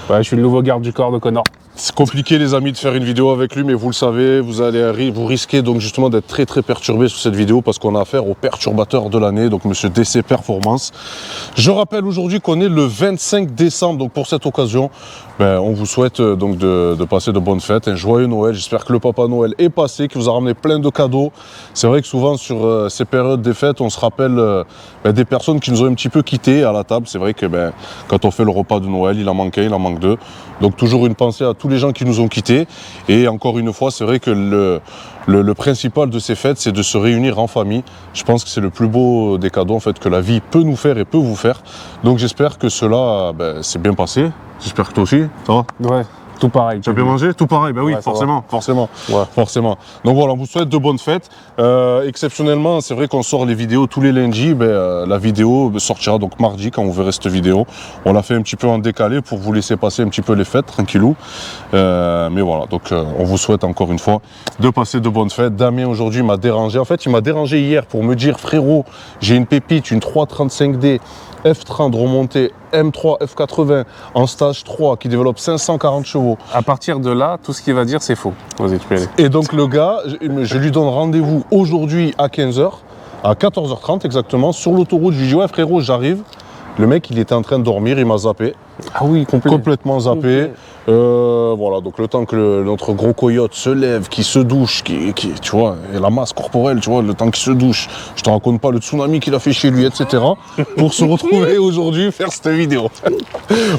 Ouais, je suis le nouveau garde du corps de Connor. C'est compliqué les amis de faire une vidéo avec lui, mais vous le savez, vous risquez donc justement d'être très perturbé sur cette vidéo parce qu'on a affaire au perturbateur de l'année, donc monsieur DC Performance. Je rappelle aujourd'hui qu'on est le 25 décembre, donc pour cette occasion, on vous souhaite donc de passer de bonnes fêtes, un joyeux Noël. J'espère que le Papa Noël est passé, qu'il vous a ramené plein de cadeaux. C'est vrai que souvent sur ces périodes des fêtes, on se rappelle des personnes qui nous ont un petit peu quittés à la table. C'est vrai que quand on fait le repas de Noël, il en manque un, il en manque deux. Donc toujours une pensée à tous les gens qui nous ont quittés. Et encore une fois, c'est vrai que le principal de ces fêtes, c'est de se réunir en famille. Je pense que c'est le plus beau des cadeaux en fait que la vie peut nous faire et peut vous faire. Donc j'espère que cela s'est bien passé. J'espère que toi aussi, ça va? Ouais, tout pareil. Tu as bien mangé? Tout pareil, oui, ouais, forcément. Ouais. Forcément. Donc voilà, on vous souhaite de bonnes fêtes. Exceptionnellement, c'est vrai qu'on sort les vidéos tous les lundis. La vidéo sortira donc mardi quand vous verrez cette vidéo. On l'a fait un petit peu en décalé pour vous laisser passer un petit peu les fêtes, tranquillou. Mais voilà, donc on vous souhaite encore une fois de passer de bonnes fêtes. Damien aujourd'hui m'a dérangé. En fait, il m'a dérangé hier pour me dire, frérot, j'ai une pépite, une 335D. F30 remontée M3 F80 en stage 3 qui développe 540 chevaux. À partir de là, tout ce qu'il va dire, c'est faux. Vas-y, tu peux y aller. Et donc le gars, je lui donne rendez-vous aujourd'hui à 15h, à 14h30 exactement, sur l'autoroute. Je lui dis, ouais frérot, j'arrive. Le mec, il était en train de dormir, il m'a zappé. Ah oui, complètement zappé. Voilà, donc le temps que notre gros coyote se lève, qu'il se douche, tu vois, et la masse corporelle, tu vois, le temps qu'il se douche, je te raconte pas le tsunami qu'il a fait chez lui, etc. pour se retrouver aujourd'hui, faire cette vidéo.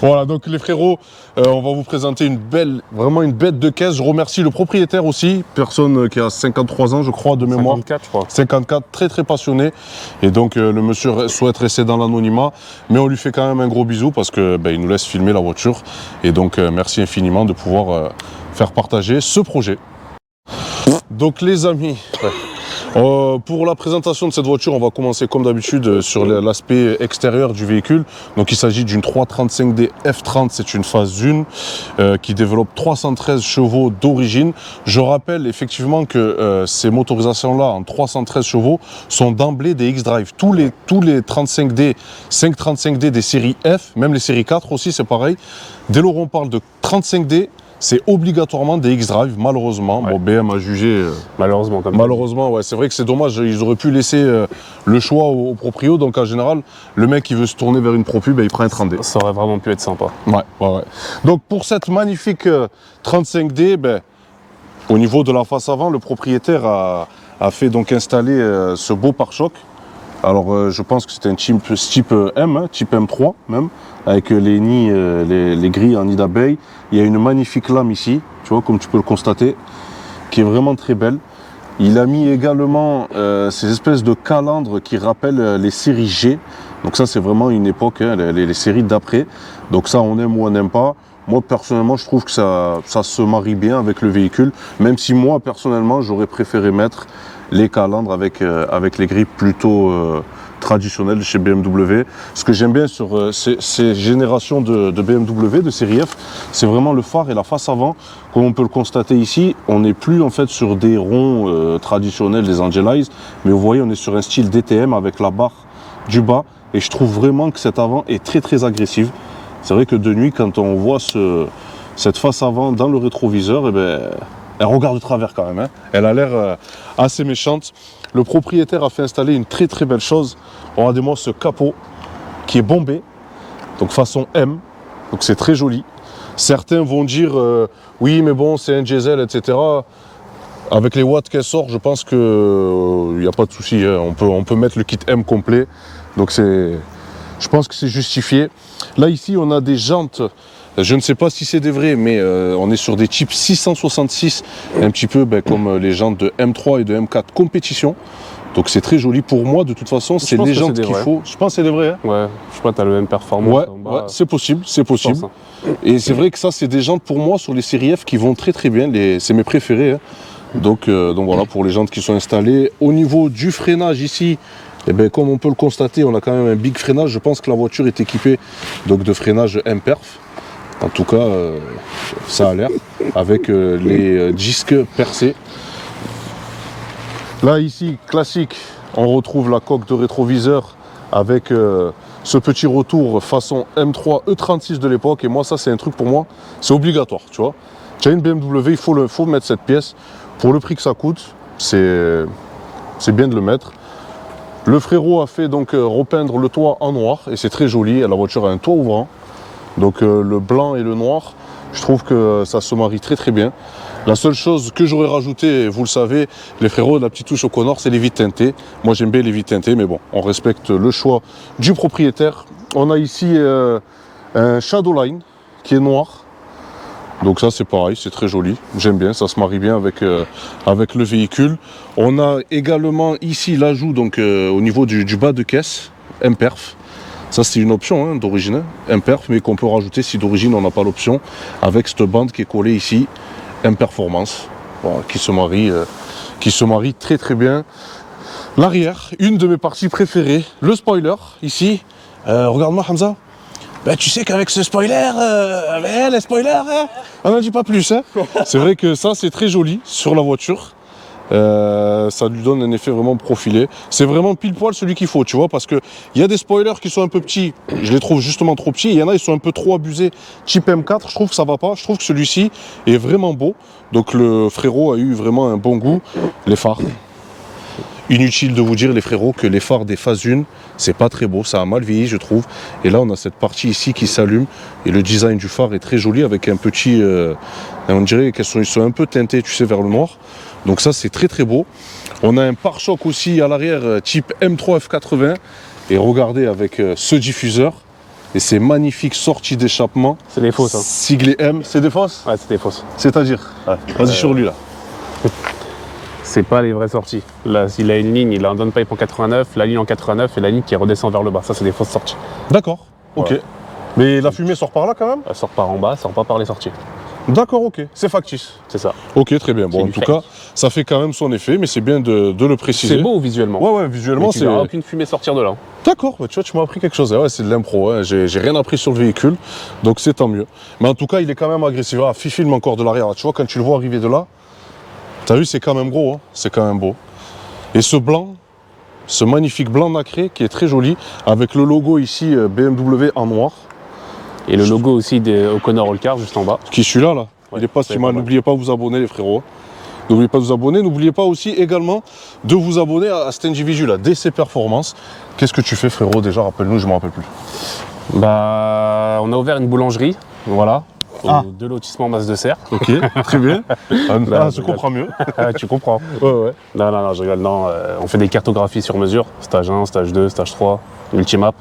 Voilà, donc les frérots, on va vous présenter vraiment une bête de caisse. Je remercie le propriétaire aussi, personne qui a 53 ans, je crois, de mémoire. 54, je crois. 54, très passionné. Et donc le monsieur souhaite rester dans l'anonymat, mais on lui fait quand même un gros bisou parce que il nous laisse filmer la voiture. Et donc merci infiniment de pouvoir faire partager ce projet. Donc les amis, pour la présentation de cette voiture, on va commencer comme d'habitude sur l'aspect extérieur du véhicule. Donc il s'agit d'une 335D F30, c'est une phase 1 qui développe 313 chevaux d'origine. Je rappelle effectivement que ces motorisations-là en 313 chevaux sont d'emblée des X-Drive. Tous les 35D, 535D des séries F, même les séries 4 aussi c'est pareil. Dès lors on parle de 35D, c'est obligatoirement des X-Drive, malheureusement. Ouais. Bon, BM a jugé. Malheureusement, comme Malheureusement, ouais, c'est vrai que c'est dommage. Ils auraient pu laisser le choix au proprio. Donc, en général, le mec qui veut se tourner vers une ProPub, il prend un 30D. ça aurait vraiment pu être sympa. Ouais. Donc, pour cette magnifique 35D, au niveau de la face avant, le propriétaire a fait donc installer ce beau pare-choc. Alors, je pense que c'est un type M, type M3 même, avec les nids, les grilles en nid d'abeille. Il y a une magnifique lame ici, tu vois, comme tu peux le constater, qui est vraiment très belle. Il a mis également ces espèces de calandres qui rappellent les séries G. Donc ça, c'est vraiment une époque, hein, les séries d'après. Donc ça, on aime ou on n'aime pas. Moi, personnellement, je trouve que ça se marie bien avec le véhicule, même si moi, personnellement, j'aurais préféré mettre les calandres avec les grilles plutôt traditionnelles chez BMW. Ce que j'aime bien sur ces générations de BMW, de série F, c'est vraiment le phare et la face avant. Comme on peut le constater ici, on n'est plus en fait sur des ronds traditionnels, des Angelize, mais vous voyez, on est sur un style DTM avec la barre du bas, et je trouve vraiment que cette avant est très agressive. C'est vrai que de nuit, quand on voit cette face avant dans le rétroviseur, elle regarde de travers quand même, hein. Elle a l'air assez méchante. Le propriétaire a fait installer une très belle chose. Regardez-moi ce capot qui est bombé, donc façon M, donc c'est très joli. Certains vont dire oui mais bon c'est un diesel, etc. Avec les watts qu'elle sort, je pense qu'il n'y a pas de souci, hein. On peut mettre le kit M complet, donc je pense que c'est justifié. Là ici on a des jantes. Je ne sais pas si c'est des vrais, mais on est sur des types 666, un petit peu comme les jantes de M3 et de M4 compétition. Donc c'est très joli. Pour moi, de toute façon, c'est les jantes qu'il faut. Je pense que c'est des vrais. Hein. Ouais, je crois que tu as le même performance. Ouais, c'est possible. Et c'est vrai que ça, c'est des jantes pour moi sur les séries F qui vont très bien. C'est mes préférés. Hein. Donc voilà, pour les jantes qui sont installées. Au niveau du freinage ici, comme on peut le constater, on a quand même un big freinage. Je pense que la voiture est équipée donc, de freinage M-Perf. En tout cas, ça a l'air, avec les disques percés. Là, ici, classique, on retrouve la coque de rétroviseur avec ce petit retour façon M3 E36 de l'époque. Et moi, ça, c'est un truc pour moi, c'est obligatoire, tu vois. Tu as une BMW, il faut mettre cette pièce. Pour le prix que ça coûte, c'est bien de le mettre. Le frérot a fait donc repeindre le toit en noir et c'est très joli. La voiture a un toit ouvrant. Donc le blanc et le noir, je trouve que ça se marie très très bien. La seule chose que j'aurais rajouté, vous le savez, les frérots, la petite touche au Connor, c'est les vitres teintées. Moi j'aime bien les vitres teintées, mais bon, on respecte le choix du propriétaire. On a ici un Shadowline qui est noir. Donc ça c'est pareil, c'est très joli, j'aime bien, ça se marie bien avec le véhicule. On a également ici l'ajout donc au niveau du bas de caisse, Imperf. Ça c'est une option d'origine, Imperf, mais qu'on peut rajouter si d'origine on n'a pas l'option, avec cette bande qui est collée ici, Imperformance, voilà, qui se marie très très bien. L'arrière, une de mes parties préférées, le spoiler, ici, regarde-moi Hamza. Ben, tu sais qu'avec ce spoiler, les spoilers, on n'en dit pas plus. C'est vrai que ça, c'est très joli sur la voiture. Ça lui donne un effet vraiment profilé. C'est vraiment pile poil celui qu'il faut, tu vois, parce qu'il y a des spoilers qui sont un peu petits. Je les trouve justement trop petits. Il y en a, ils sont un peu trop abusés. Type M4, je trouve que ça va pas. Je trouve que celui-ci est vraiment beau. Donc le frérot a eu vraiment un bon goût. Les phares. Inutile de vous dire, les frérots, que les phares des phases 1, c'est pas très beau, ça a mal vieilli, je trouve. Et là, on a cette partie ici qui s'allume, et le design du phare est très joli, avec un petit... on dirait qu'ils sont un peu teintés, tu sais, vers le noir. Donc ça, c'est très très beau. On a un pare-choc aussi à l'arrière, type M3 F80. Et regardez, avec ce diffuseur, et ces magnifiques sorties d'échappement. C'est des fausses. Siglé M, c'est des fausses? Ouais, c'est des fausses. C'est-à-dire Vas-y sur lui, là. C'est pas les vraies sorties. Là, il a une ligne, il a un downpipe en 89, la ligne en 89 et la ligne qui redescend vers le bas. Ça, c'est des fausses sorties. D'accord, ok. Voilà. Mais la fumée sort par là quand même? Elle sort par en bas, elle sort pas par les sorties. D'accord, ok. C'est factice. C'est ça. Ok, très bien. Bon, en tout cas, ça fait quand même son effet, mais c'est bien de le préciser. C'est beau visuellement. Ouais, visuellement, c'est... Tu verras aucune fumée sortir de là. D'accord, bah, tu vois, tu m'as appris quelque chose. Ouais, c'est de l'impro, hein. J'ai rien appris sur le véhicule, donc c'est tant mieux. Mais en tout cas, il est quand même agressif. Ah, filme encore de l'arrière. Tu vois, quand tu le vois arriver de là, t'as vu, c'est quand même gros, hein. C'est quand même beau. Et ce blanc, ce magnifique blanc nacré qui est très joli, avec le logo ici BMW en noir. Et le logo aussi des O'Connor All Car juste en bas. Qui est celui-là, là. Ouais, il est pas si mal. N'oubliez pas de vous abonner, les frérots. N'oubliez pas de vous abonner. N'oubliez pas aussi également de vous abonner à cet individu là, DC Performance. Qu'est-ce que tu fais, frérot, déjà? Rappelle-nous, je ne me rappelle plus. Bah, on a ouvert une boulangerie, voilà. De lotissement Mas de Serre. Ok, très bien. Je comprends mieux. Tu comprends. Ouais. Non, je rigole. Non, on fait des cartographies sur mesure, stage 1, stage 2, stage 3, multimap.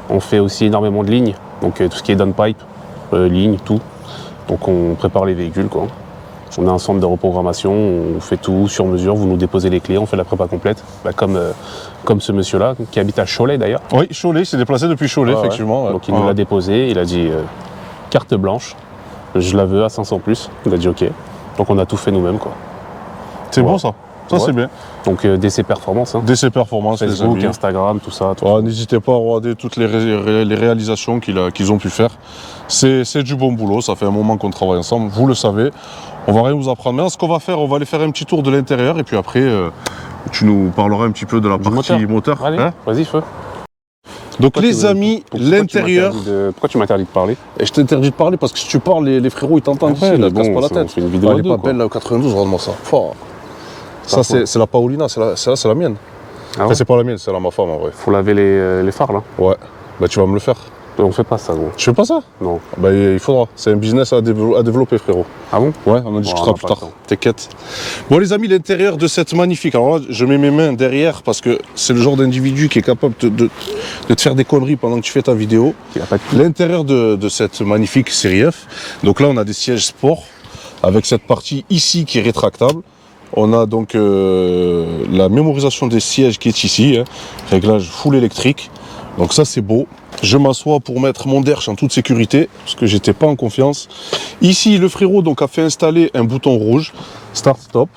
On fait aussi énormément de lignes, donc tout ce qui est downpipe, lignes, tout. Donc on prépare les véhicules, quoi. On a un centre de reprogrammation, on fait tout sur mesure, vous nous déposez les clés, on fait la prépa complète. Bah, comme ce monsieur-là, qui habite à Cholet d'ailleurs. Oui, Cholet, il s'est déplacé depuis Cholet, effectivement. Donc il nous l'a déposé, il a dit carte blanche, je la veux à 500 plus. Il a dit ok. Donc on a tout fait nous-mêmes, quoi. C'est bon ça. Ça c'est bien. Donc DC Performance. DC Performance, Facebook, Instagram, tout ça. N'hésitez pas à regarder toutes les réalisations qu'ils ont pu faire. C'est du bon boulot, ça fait un moment qu'on travaille ensemble, vous le savez. On va rien vous apprendre. Mais ce qu'on va faire, on va aller faire un petit tour de l'intérieur et puis après, tu nous parleras un petit peu de la partie moteur. Allez, vas-y, feu. Donc pourquoi les amis, l'intérieur... Pourquoi tu m'interdis de parler? Et je t'interdis de parler parce que si tu parles, les frérots ils t'entendent ici, ils cassent pas la tête. On fait une vidéo elle est pas belle là au 92, regarde-moi ça. Ça c'est la Paolina, c'est la mienne. Ah ouais, c'est pas la mienne, c'est la ma femme en vrai. Faut laver les phares là. Ouais, bah tu vas me le faire. On fait pas ça, gros. Tu fais pas ça? Non. Bah il faudra, c'est un business à développer, frérot. Ah bon? Ouais, on en discutera plus tard, t'inquiète. Bon les amis, l'intérieur de cette magnifique, alors là je mets mes mains derrière parce que c'est le genre d'individu qui est capable de te faire des conneries pendant que tu fais ta vidéo. L'intérieur de cette magnifique série F, donc là on a des sièges sport avec cette partie ici qui est rétractable. On a donc la mémorisation des sièges qui est ici, réglage full électrique. Donc ça c'est beau. Je m'assois pour mettre mon derche en toute sécurité, parce que j'étais pas en confiance. Ici, le frérot donc, a fait installer un bouton rouge, Start-Stop.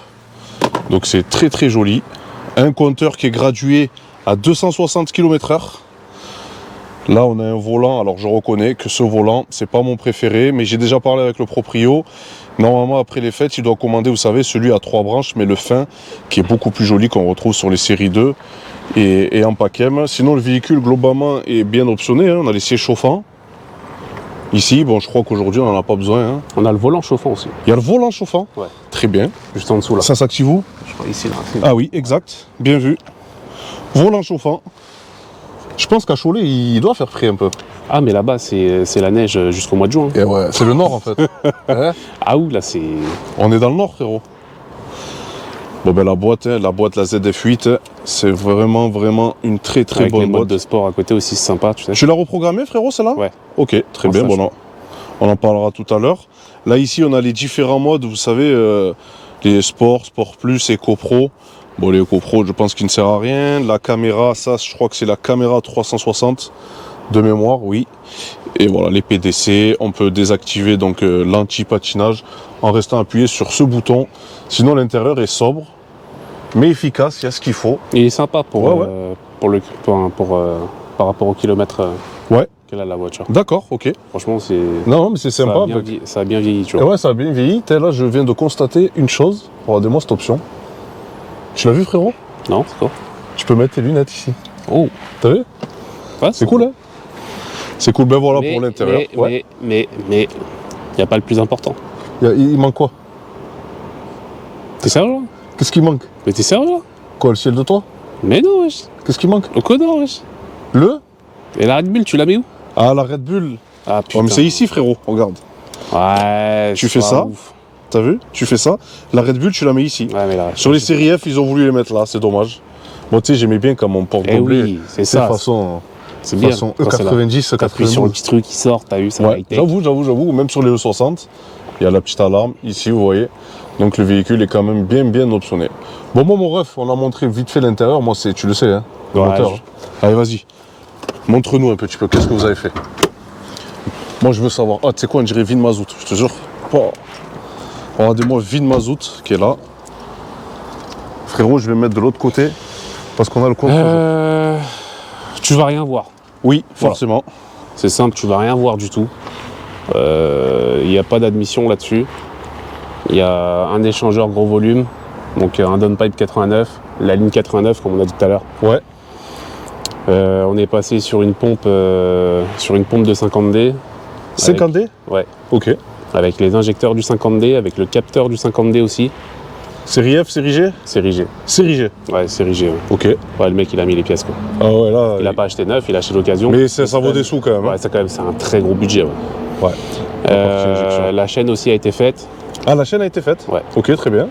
Donc c'est très très joli. Un compteur qui est gradué à 260 km/h. Là, on a un volant. Alors, je reconnais que ce volant, c'est pas mon préféré, mais j'ai déjà parlé avec le proprio. Normalement, après les fêtes, il doit commander, vous savez, celui à 3 branches, mais le fin, qui est beaucoup plus joli, qu'on retrouve sur les séries 2 et en Pacem. Sinon, le véhicule, globalement, est bien optionné. Hein. On a les sièges chauffants. Ici, bon, je crois qu'aujourd'hui, on n'en a pas besoin. Hein. On a le volant chauffant aussi. Il y a le volant chauffant. Ouais. Très bien. Juste en dessous là. Ça s'active où? Je crois ici là. Ah oui, exact. Bien vu. Volant chauffant. Je pense qu'à Cholet, il doit faire frais un peu. Ah mais là-bas c'est la neige jusqu'au mois de juin. Et ouais, c'est le nord en fait. Hein? Ah ouh là c'est... On est dans le nord, frérot. Bon ben la boîte, la ZF8, c'est vraiment une très Avec bonne les modes boîte. de sport à côté aussi, c'est sympa, tu sais. Tu l'as reprogrammé, frérot, celle-là? Ouais. Ok, très bien, bon, on en parlera tout à l'heure. Là, ici, on a les différents modes, vous savez, les Sport, Sport Plus, Eco Pro. Bon, les Eco Pro, je pense qu'il ne sert à rien. La caméra, ça, je crois que c'est la caméra 360 de mémoire, oui. Et voilà, les PDC, on peut désactiver donc l'anti-patinage en restant appuyé sur ce bouton. Sinon, l'intérieur est sobre, mais efficace, il y a ce qu'il faut. Il est sympa pour, Ouais, par rapport au kilomètre Ouais. qu'elle a la voiture. D'accord, ok. Franchement c'est... Non, mais c'est sympa. Ça a bien vieilli, tu Et vois. ouais, ça a bien vieilli. Là, je viens de constater une chose. Regardez-moi cette option. Tu l'as vu, frérot? Non, c'est quoi? Tu peux mettre tes lunettes ici. Oh, T'as vu? ouais, C'est cool, hein? C'est cool. Ben voilà pour l'intérieur. Ouais. Mais, il n'y a pas le plus important. Il manque quoi? T'es sérieux là? Qu'est-ce qui manque? Mais t'es sérieux là? Quoi, le ciel de toi? Mais non, wesh. Qu'est-ce qui manque? Le codeur, wesh. Le? Et la Red Bull, tu la mets où? Ah, la Red Bull. Ah putain. Oh, mais c'est ici, frérot. Regarde. Ouais, Tu fais ça? T'as vu? Tu fais ça. La Red Bull, tu la mets ici. Ouais, mais là... Sur les séries F, ils ont voulu les mettre là. C'est dommage. Bon, tu sais, j'aimais bien quand mon porte Eh gobelet. oui, c'est ça. C'est bien. Façon Quand c'est là. E90, T'appuies sur le E92. petit truc qui sort, t'as vu, ça Ouais, j'avoue. Même sur les E60, il y a la petite alarme. Ici, vous voyez. Donc le véhicule est quand même bien optionné. Bon, moi, mon ref, on a montré vite fait l'intérieur. Moi, tu le sais, hein, le moteur. Allez, vas-y. Montre-nous un petit peu. Qu'est-ce que vous avez fait? Moi, je veux savoir. Ah, tu sais quoi, on dirait vide mazout, je te jure. Oh. Regardez-moi, vide mazout qui est là. Frérot, je vais mettre de l'autre côté parce qu'on a le contre. Tu vas rien voir. Oui, forcément. C'est simple, tu vas rien voir du tout. Il n'y a pas d'admission là-dessus. Il y a un échangeur gros volume, donc un downpipe 89, la ligne 89 comme on a dit tout à l'heure. Ouais. On est passé sur une pompe de 50D. 50D? Ouais. Ok. Avec les injecteurs du 50D, avec le capteur du 50D aussi. Série F, série G? Série G. Série G. Ouais, série G. Ouais. Ok. Ouais, le mec il a mis les pièces quoi. Ah ouais, là. Il a pas acheté neuf, il a acheté d'occasion. Mais ça vaut des sous quand même. Ouais, ça quand même, c'est un très gros budget. Ouais. Ouais. La chaîne aussi a été faite. Ah, la chaîne a été faite? Ouais. Ok, très bien.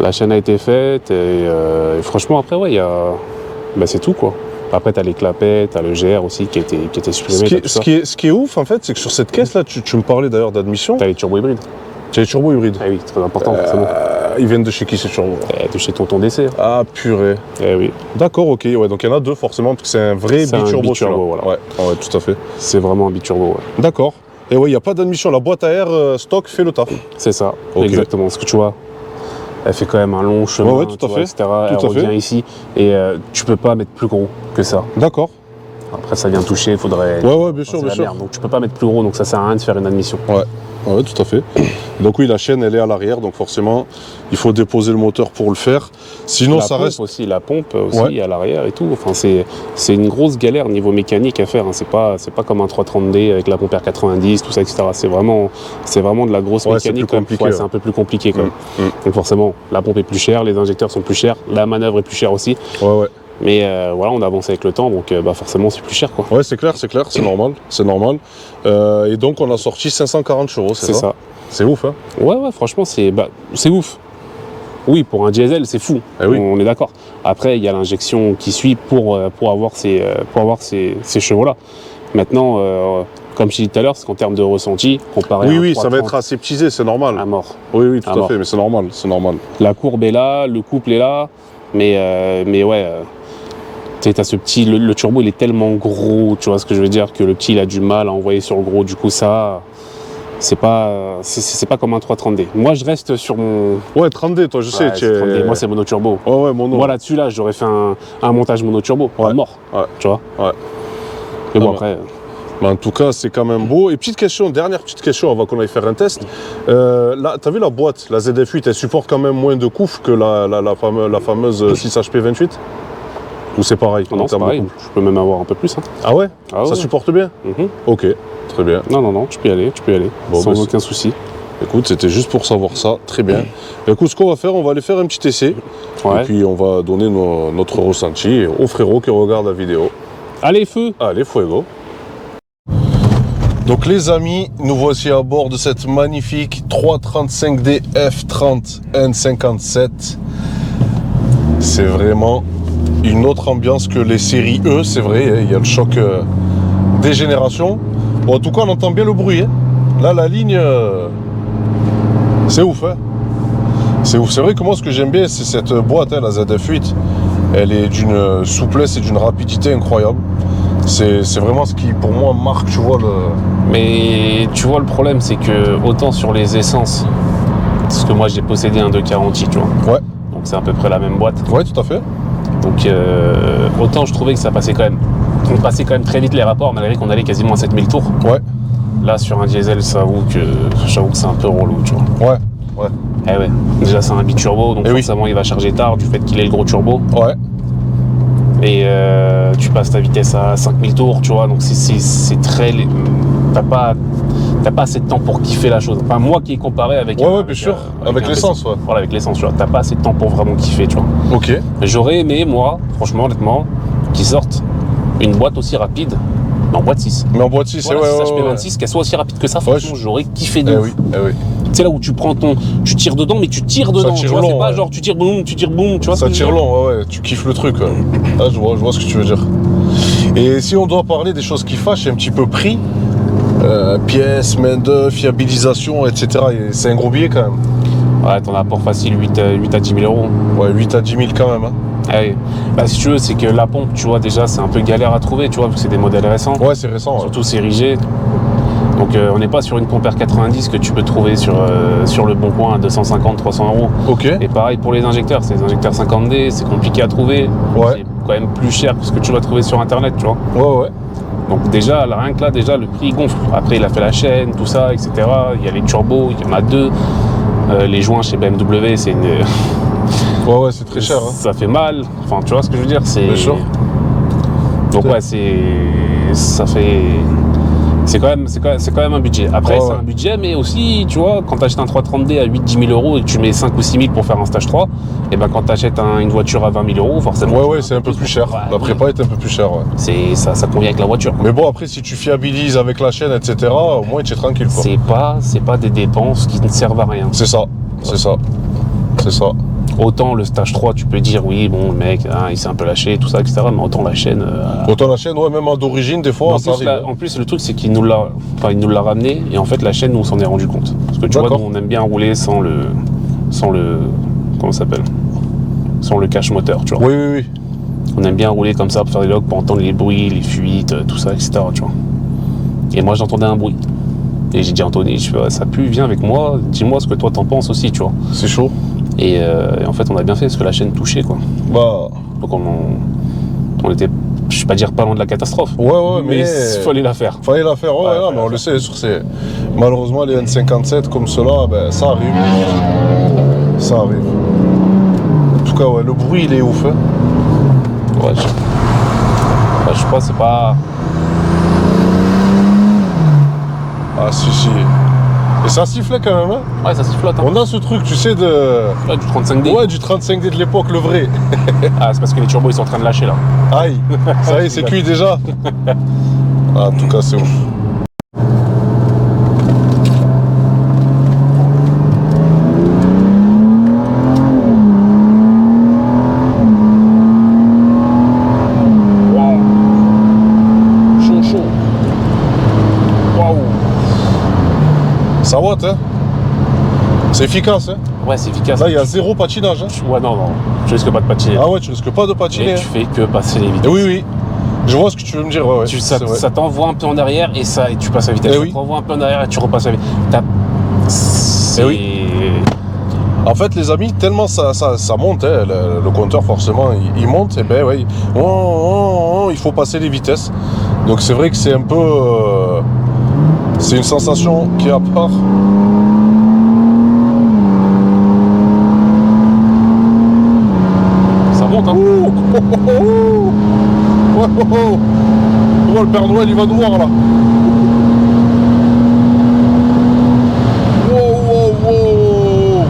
La chaîne a été faite et franchement après ouais, il y a... bah, c'est tout quoi. Après t'as les clapets, t'as le GR aussi qui était supprimé. Ce qui est ouf en fait, c'est que sur cette caisse là, tu me parlais d'ailleurs d'admission. T'as les turbo hybrides. Tu as les turbo hybrides. Ah oui, c'est très important forcément. Ils viennent de chez qui ces turbos? De chez tonton DC. Ah purée. Eh oui. D'accord, ok. Ouais, donc il y en a deux forcément, parce que c'est un vrai biturbo. Voilà. Ouais, ouais, tout à fait. C'est vraiment un biturbo, ouais. D'accord. Et ouais, il n'y a pas d'admission. La boîte à air stock fait le taf. C'est ça, Okay. exactement. Parce que tu vois, elle fait quand même un long chemin, ouais, tout à fait. etc. Elle revient ici et tu peux pas mettre plus gros que ça. D'accord. Après, ça vient toucher, il faudrait... Ouais, bien sûr, bien sûr. Donc tu peux pas mettre plus gros, donc ça sert à rien de faire une admission. Ouais, tout à fait. Donc oui, la chaîne, elle est à l'arrière, donc forcément, il faut déposer le moteur pour le faire. Sinon, ça reste... La pompe aussi à l'arrière et tout. Enfin, c'est une grosse galère niveau mécanique à faire. Hein. C'est pas comme un 330D avec la pompe R90, tout ça, etc. C'est vraiment de la grosse mécanique. C'est un peu plus compliqué quand même. Donc forcément, la pompe est plus chère, les injecteurs sont plus chers, la manœuvre est plus chère aussi. Ouais. Mais voilà, on avance avec le temps, donc forcément c'est plus cher quoi. Ouais, c'est clair, c'est normal. Et donc on a sorti 540 chevaux, c'est ça? C'est ouf, hein? Ouais, franchement c'est ouf. Oui, pour un diesel c'est fou, oui. On est d'accord. Après il y a l'injection qui suit pour avoir ces chevaux-là. Maintenant, comme je t'ai dit tout à l'heure, c'est qu'en termes de ressenti, comparé à Oui, ça va être aseptisé, c'est normal. à mort. Oui, tout à fait, mais c'est normal. La courbe est là, le couple est là, mais ouais... t'as ce petit, le turbo il est tellement gros, tu vois ce que je veux dire, que le petit il a du mal à envoyer sur le gros, du coup ça, c'est pas comme un 330D. Moi je reste sur mon... Ouais, 30D, toi je sais. 30D. Moi c'est mono turbo. Ouais, mono. Moi là-dessus, j'aurais fait un montage mono turbo, mort, tu vois. Ouais. Mais bon, Ah, après, Mais en tout cas, c'est quand même beau. Et petite question, dernière petite question avant qu'on aille faire un test. Là, t'as vu la boîte, la ZF8, elle supporte quand même moins de couffes que la fameuse 6HP28? Ou c'est pareil? non, c'est pareil. Je peux même avoir un peu plus. Hein. Ah ouais? Ah Ça ouais. supporte bien? Ok, très bien. Non, tu peux y aller, Bon, sans bah, aucun souci. Écoute, c'était juste pour savoir ça, très bien. Écoute, ce qu'on va faire, on va aller faire un petit essai. Ouais. Et puis on va donner notre ressenti aux frérots qui regardent la vidéo. Allez, feu! Allez, fuego! Donc les amis, nous voici à bord de cette magnifique 335D F30 N57. C'est vraiment une autre ambiance que les séries E, c'est vrai, il y a le choc des générations. Bon, en tout cas, on entend bien le bruit. Hein. Là, la ligne, c'est ouf. Hein. C'est ouf. C'est vrai que moi, ce que j'aime bien, c'est cette boîte, hein, la ZF8. Elle est d'une souplesse et d'une rapidité incroyable. C'est vraiment ce qui, pour moi, marque, tu vois, le... Mais tu vois, le problème, c'est que autant sur les essences, parce que moi j'ai possédé un 240i, tu vois. Ouais. Donc c'est à peu près la même boîte. Ouais, tout à fait. Donc autant je trouvais que ça passait quand même. On passait quand même très vite les rapports, malgré qu'on allait quasiment à 7000 tours. Ouais. Là sur un diesel, j'avoue que c'est un peu relou, tu vois. Ouais. Ouais. Eh ouais. Déjà c'est un biturbo, donc Eh oui. forcément il va charger tard du fait qu'il ait le gros turbo. Ouais. Et tu passes ta vitesse à 5000 tours, tu vois, donc c'est très... T'as pas assez de temps pour kiffer la chose. Enfin, moi qui ai comparé avec... Ouais, bien sûr, avec l'essence, ouais. Voilà, avec l'essence, tu vois, t'as pas assez de temps pour vraiment kiffer, tu vois. Ok. J'aurais aimé, moi, franchement, honnêtement, qu'ils sortent une boîte aussi rapide, mais en boîte 6. Mais en boîte 6, Voilà, ouais, 6 ouais, HP26, qu'elle soit aussi rapide que ça, franchement, j'aurais kiffé de Eh ouf. oui, eh oui. C'est là où tu prends tu tires dedans, mais tu tires dedans, tire tu vois, long, c'est pas ouais. genre tu tires boum, tu vois. Ça tire long, ouais, tu kiffes le truc. Ouais. Ah, je vois ce que tu veux dire. Et si on doit parler des choses qui fâchent, un petit peu prix, pièces, main-d'œuvre, fiabilisation, etc. Et c'est un gros billet quand même. Ouais, ton apport facile, 8 à 10 000 euros. Ouais, 8 à 10 000 quand même. Hein. Ah oui. Bah, si tu veux, c'est que la pompe, tu vois, déjà, c'est un peu galère à trouver, tu vois, vu que c'est des modèles récents. Ouais, c'est récent. Ouais. Surtout, c'est rigé. Donc, on n'est pas sur une pompe R90 que tu peux trouver sur le bon coin à 250, 300 euros. Ok. Et pareil pour les injecteurs. C'est des injecteurs 50D, c'est compliqué à trouver. Ouais. C'est quand même plus cher que ce que tu vas trouver sur Internet, tu vois. Ouais, ouais. Donc, déjà, rien que là, déjà, le prix gonfle. Après, il a fait la chaîne, tout ça, etc. Il y a les turbos, il y en a deux. Les joints chez BMW, c'est une... Ouais, c'est très cher. Hein. Ça fait mal. Enfin, tu vois ce que je veux dire, c'est... Bien sûr. Donc ouais, c'est quand même un budget. Après, c'est un budget, mais aussi, tu vois, quand tu achètes un 330D à 8-10 000 euros et que tu mets 5 ou 6 000 pour faire un stage 3, et ben quand tu achètes une voiture à 20 000 euros, forcément... Ouais, c'est un peu plus cher. Ouais, la prépa est un peu plus chère, ouais. Ça convient avec la voiture. Mais bon, après, si tu fiabilises avec la chaîne, etc., au moins, tu es tranquille, quoi. C'est pas des dépenses qui ne servent à rien. C'est ça. C'est ça. Autant le stage 3, tu peux dire, oui, bon, le mec, il s'est un peu lâché, tout ça, etc., mais autant la chaîne... Autant la chaîne, ouais, même d'origine, des fois, ça arrive. En plus, le truc, c'est qu'il nous l'a ramené, et en fait, la chaîne, nous, on s'en est rendu compte. Parce que tu vois, nous, on aime bien rouler sans le comment ça s'appelle? Sans le cache moteur, tu vois. Oui. On aime bien rouler comme ça pour faire des logs, pour entendre les bruits, les fuites, tout ça, etc., tu vois. Et moi, j'entendais un bruit. Et j'ai dit à Anthony, ça pue, viens avec moi, dis-moi ce que toi t'en penses aussi, tu vois. C'est chaud. Et en fait, on a bien fait, parce que la chaîne touchait, quoi. Bah... Donc on était, je vais pas dire pas loin de la catastrophe. Ouais, mais... il fallait la faire. Ouais, mais on le sait, sur ces... Malheureusement, les N57 comme ceux-là, ben, ça arrive. Ça arrive. En tout cas, ouais, le bruit, il est ouf. Hein. Ouais, je sais pas, c'est pas... Ah, si. Et ça sifflait quand même, hein. Ouais, ça sifflote, hein. On a ce truc, tu sais, de... Ouais, du 35D. Ouais, du 35D de l'époque, le vrai. Ah, c'est parce que les turbos, ils sont en train de lâcher, là. Aïe, ça y est, c'est cuit déjà. Ah, en tout cas, c'est ouf. Ça watt, hein. C'est efficace, hein. Ouais, c'est efficace. Là, il y a zéro patinage, hein. Ouais, non, tu risques pas de patiner. Ah ouais, tu risques pas de patiner. Et tu fais que passer les vitesses. Oui. Je vois ce que tu veux me dire, ouais. Ça t'envoie un peu en arrière et tu passes à vitesse. Ça t'envoie un peu en arrière et tu repasses à vitesse. En fait, les amis, tellement ça monte, hein, le compteur, forcément, il monte, et ben oui, il faut passer les vitesses. Donc c'est vrai que c'est un peu... c'est une sensation qui est à part. Ça monte, hein. Oh, oh, oh, oh. Ouais, oh, oh. Oh, le Père Noël il va nous voir là. Wow, wow, wow.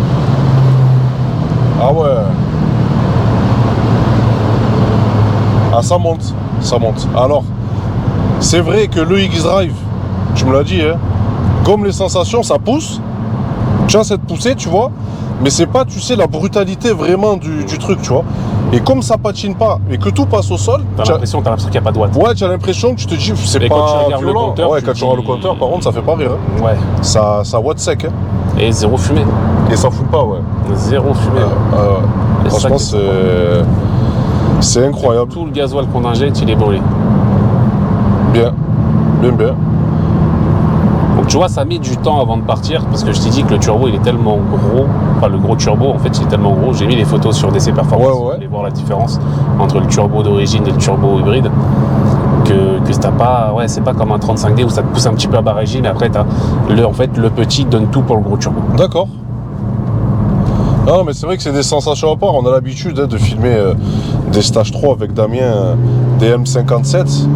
Ah ouais. Ah ça monte, ça monte. Alors, c'est vrai que le X-Drive, tu me l'as dit, hein, comme les sensations, ça pousse. Tu as cette poussée, tu vois, mais c'est pas, tu sais, la brutalité vraiment du truc, tu vois. Et comme ça patine pas, et que tout passe au sol, T'as l'impression qu'il n'y a pas de watts. ouais, tu as l'impression que tu te dis, c'est Mais pas quand tu regardes le violent. compteur, Ouais, tu quand te tu auras le dis- compteur, par contre, ça fait pas rire. Hein. Ouais. Ça watt sec, hein. Et zéro fumée. Et ça fout pas, ouais. Zéro fumée. Et ça Franchement, qui est c'est incroyable. Tout le gasoil qu'on injecte, il est brûlé. Bien, bien, bien. Donc tu vois, ça met du temps avant de partir, parce que je t'ai dit que le turbo, il est tellement gros, enfin le gros turbo, en fait, il est tellement gros. J'ai mis les photos sur DC Performance, Ouais, ouais. vous allez voir la différence entre le turbo d'origine et le turbo hybride. Que t'as pas, ouais, c'est pas comme un 35D où ça te pousse un petit peu à bas régime, mais après, en fait, le petit donne tout pour le gros turbo. D'accord. Non, mais c'est vrai que c'est des sensations à part. On a l'habitude de filmer des stages 3 avec Damien, des M57.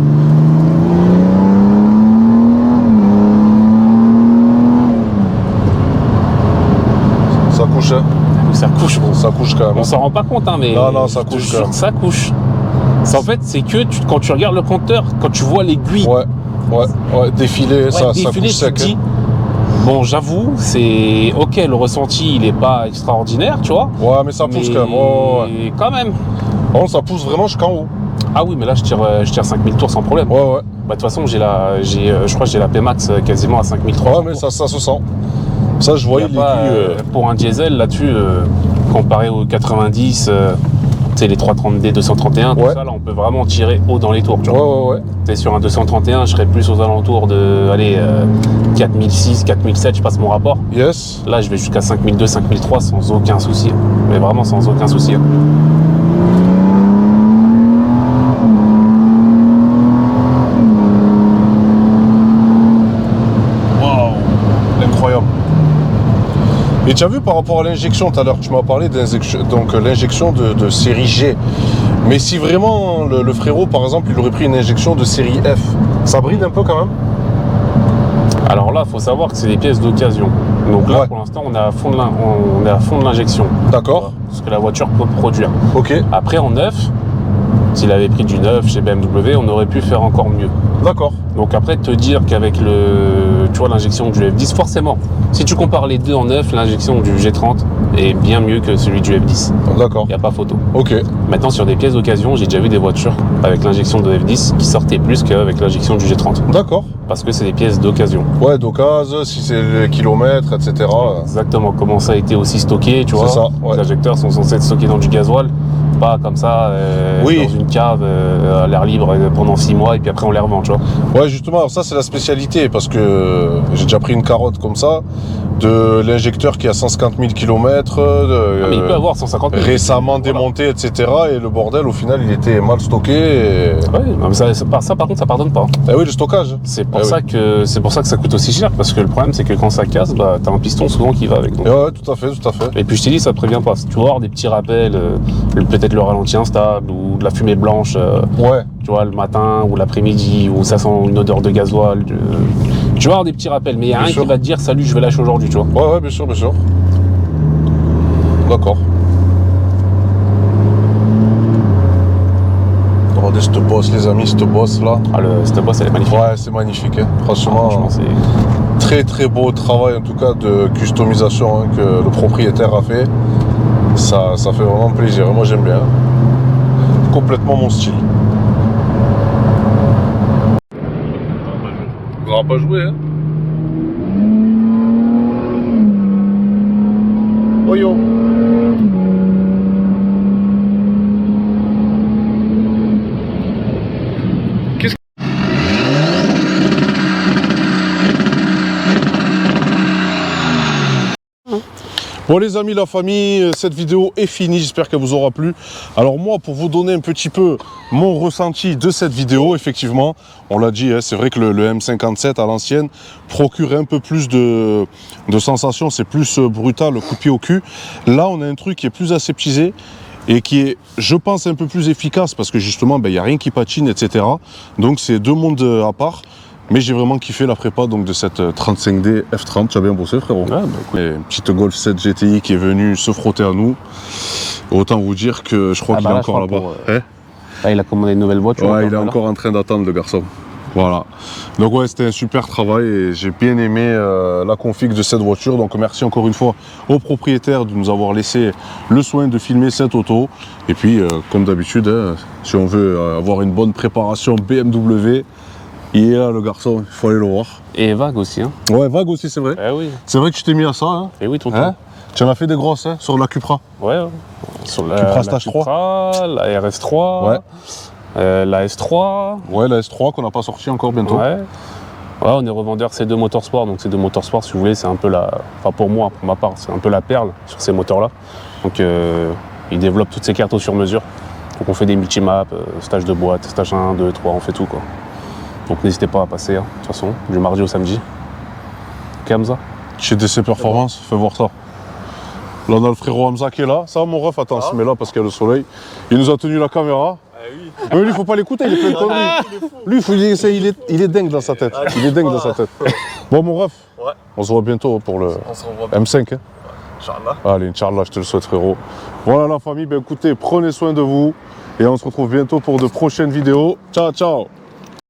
Ça couche, hein. Ça couche, bon. Ça couche quand même. On s'en rend pas compte, hein, mais Non, ça je te couche jure quand même. que ça couche. En fait, c'est que quand tu regardes le compteur, quand tu vois l'aiguille Ouais, défiler, ça défiler, couche tu sec. te dis, bon, j'avoue, c'est ok, le ressenti, il est pas extraordinaire, tu vois. Ouais, mais ça pousse quand même. Ouais. Quand même. Par contre, ça pousse vraiment jusqu'en haut. Ah oui, mais là, je tire 5000 tours sans problème. Ouais. Bah, de toute façon, je crois que j'ai la P-Max quasiment à 5300. Ouais, mais ça se sent. Ça, je voyais Il y a pas, l'aiguille. pour un diesel, là-dessus, comparé aux 90, tu sais, les 330D, 231, tout Ouais. ça, là, on peut vraiment tirer haut dans les tours, tu vois. Ouais. T'es sur un 231, je serais plus aux alentours de, 4006, 4007, je passe mon rapport. Yes. Là, je vais jusqu'à 5002, 5003 sans aucun souci. Mais vraiment sans aucun souci. Incroyable. Et tu as vu par rapport à l'injection, tout à l'heure tu m'as parlé d'injection, donc l'injection de série G. Mais si vraiment le frérot par exemple il aurait pris une injection de série F, ça bride un peu quand même? Alors là, il faut savoir que c'est des pièces d'occasion. Donc là, Ouais. pour l'instant, on est à fond de l'injection. D'accord. Ce que la voiture peut produire. Ok. Après, en neuf, s'il avait pris du neuf chez BMW, on aurait pu faire encore mieux. D'accord. Donc après, te dire qu'avec l'injection du F10, forcément, si tu compares les deux en neuf, l'injection du G30 est bien mieux que celui du F10. D'accord. Il n'y a pas photo. Ok. Maintenant, sur des pièces d'occasion, j'ai déjà vu des voitures avec l'injection de F10 qui sortaient plus qu'avec l'injection du G30. D'accord. Parce que c'est des pièces d'occasion. Ouais, d'occasion, si c'est les kilomètres, etc. Exactement, comment ça a été aussi stocké, tu vois. C'est ça, ouais. Les injecteurs sont censés être stockés dans du gasoil, pas comme ça, Oui. dans une cave à l'air libre pendant 6 mois et puis après on les revend, tu vois. Ouais, justement, alors ça c'est la spécialité parce que j'ai déjà pris une carotte comme ça de l'injecteur qui a 150 000 km. Mais il peut avoir 150 000. Récemment démonté, etc. Et le bordel, au final, il était mal stocké. Et... Ouais, non, mais ça, par contre, ça pardonne pas. Eh oui, le stockage. C'est pour Eh ça que ça coûte aussi cher, parce que le problème c'est que quand ça casse, bah t'as un piston souvent qui va avec. Donc. Ouais, tout à fait, tout à fait. Et puis je t'ai dit, ça te prévient pas. Si tu vas avoir des petits rappels, peut-être le ralenti instable ou de la fumée blanche, Ouais, tu vois, le matin ou l'après-midi, où ça sent une odeur de gasoil. Tu vas avoir des petits rappels, mais il y a Bien rien sûr. qui va te dire salut, je vais lâcher aujourd'hui, tu vois. ouais, bien sûr, bien sûr. D'accord. Regardez cette bosse, les amis, cette bosse là. Ah, cette bosse, elle est magnifique. Ouais, c'est magnifique. Hein. Franchement, Franchement, c'est. très très beau travail en tout cas de customisation hein, que le propriétaire a fait. Ça fait vraiment plaisir. Moi j'aime bien. Complètement mon style. On n'aura pas joué, hein. Oh yo. Bon les amis, la famille, cette vidéo est finie, j'espère qu'elle vous aura plu. Alors moi, pour vous donner un petit peu mon ressenti de cette vidéo, effectivement, on l'a dit, hein, c'est vrai que le M57 à l'ancienne procurait un peu plus de sensations, c'est plus brutal, le coup de pied au cul. Là, on a un truc qui est plus aseptisé et qui est, je pense, un peu plus efficace parce que justement, il n'y a rien qui patine, etc. Donc c'est deux mondes à part. Mais j'ai vraiment kiffé la prépa donc, de cette 35D F30. Tu as bien bossé, frérot. Ouais, Une petite Golf 7 GTI qui est venue se frotter à nous. Autant vous dire que je crois qu'il est encore là-bas. Là, il a commandé une nouvelle voiture. Ouais, il est encore en train d'attendre, le garçon. Voilà. Donc ouais, c'était un super travail et j'ai bien aimé la config de cette voiture. Donc merci encore une fois au propriétaire de nous avoir laissé le soin de filmer cette auto. Et puis, comme d'habitude, hein, si on veut avoir une bonne préparation BMW, il est là, le garçon, il faut aller le voir. Et vague aussi. Hein. Ouais, vague aussi, c'est vrai. Eh oui. C'est vrai que tu t'es mis à ça. Hein. Et oui, tonton. Hein, tu en as fait des grosses hein, sur la Cupra. Ouais. Sur la Cupra Stage Cupra, 3. La RS3. Ouais. La S3. Ouais, la S3 qu'on n'a pas sorti encore bientôt. Ouais. Ouais, on est revendeur C2 Motorsport. Donc C2 Motorsport, si vous voulez, c'est un peu la... Enfin, pour moi, pour ma part, c'est un peu la perle sur ces moteurs-là. Donc, ils développent toutes ces cartes sur mesure. Donc, on fait des multimaps, stage de boîte, stage 1, 2, 3, on fait tout, quoi. Donc n'hésitez pas à passer, hein, de toute façon, du mardi au samedi. Ok Hamza? Chez DC Performance, fais voir ça. Là on a le frérot Hamza qui est là. Ça va mon ref, attends, on se met là parce qu'il y a le soleil. Il nous a tenu la caméra. Oui. Mais lui, faut pas l'écouter, il est plein de conneries. Lui, il est dingue dans sa tête. Il est dingue dans sa tête. Bon mon ref, Ouais. on se voit bientôt pour le On se revoit bien. M5. Hein. Inch'Allah. Allez, Inch'Allah, je te le souhaite frérot. Voilà la famille, ben écoutez, prenez soin de vous. Et on se retrouve bientôt pour de prochaines vidéos. Ciao, ciao.